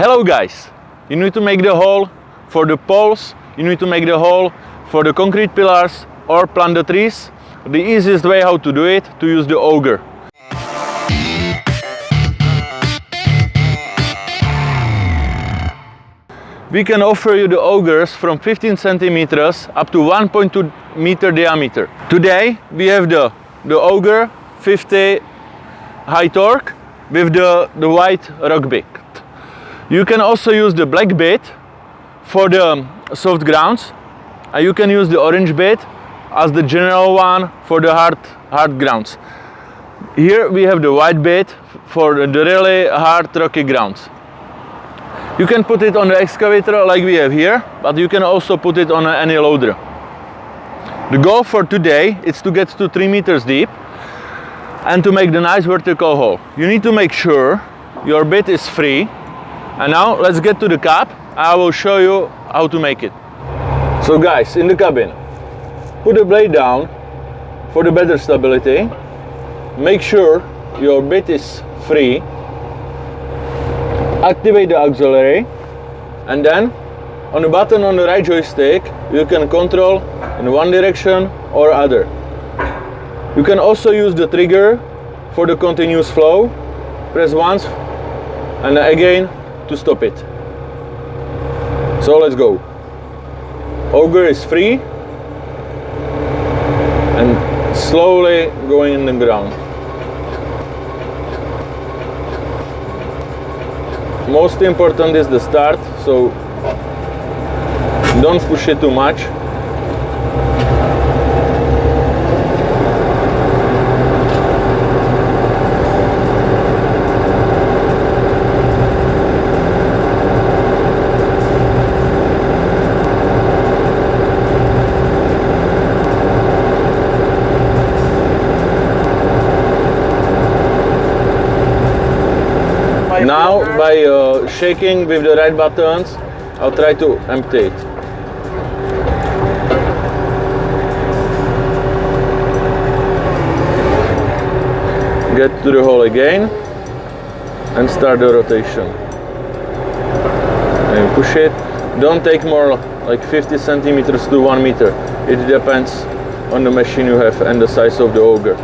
Hello guys, you need to make the hole for the poles, you need to make the hole for the concrete pillars or plant the trees. The easiest way how to do it, to use the auger. We can offer you the augers from 15 centimeters up to 1.2 meter diameter. Today we have the auger 50 high torque with the white rock bit. You can also use the black bit for the soft grounds, and you can use the orange bit as the general one for the hard grounds. Here we have the white bit for the really hard rocky grounds. You can put it on the excavator like we have here, but you can also put it on any loader. The goal for today is to get to 3 meters deep and to make the nice vertical hole. You need to make sure your bit is free. And now let's get to the cab. I will show you how to make it. So guys, in the cabin, put the blade down for the better stability. Make sure your bit is free. Activate the auxiliary, and then on the button on the right joystick you can control in one direction or other. You can also use the trigger for the continuous flow. Press once and again to stop it. So let's go. Auger is free and slowly going in the ground. Most important is the start, so don't push it too much. Now, by shaking with the right buttons, I'll try to empty it. Get to the hole again and start the rotation. And push it. Don't take more like 50 centimeters to 1 meter. It depends on the machine you have and the size of the auger.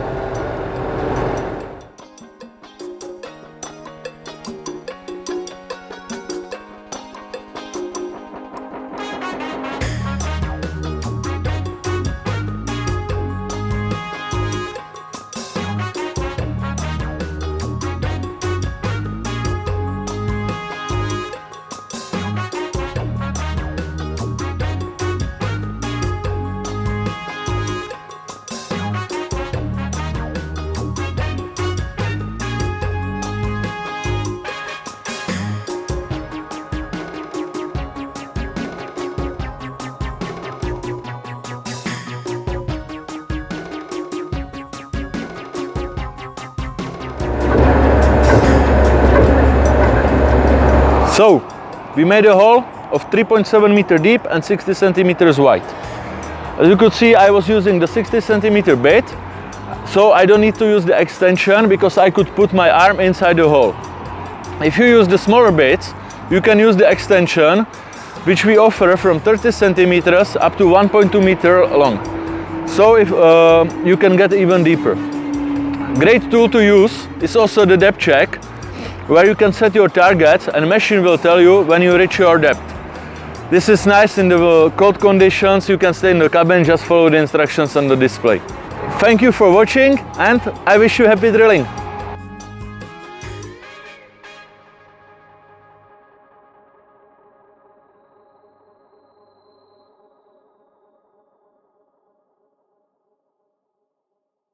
So, we made a hole of 3.7 meter deep and 60 centimeters wide. As you could see, I was using the 60 centimeter bit, so I don't need to use the extension because I could put my arm inside the hole. If you use the smaller bits, you can use the extension, which we offer from 30 centimeters up to 1.2 meter long. So if you can get even deeper. Great tool to use is also the depth check, where you can set your targets and the machine will tell you when you reach your depth. This is nice in the cold conditions. You can stay in the cabin, just follow the instructions on the display. Thank you for watching and I wish you happy drilling.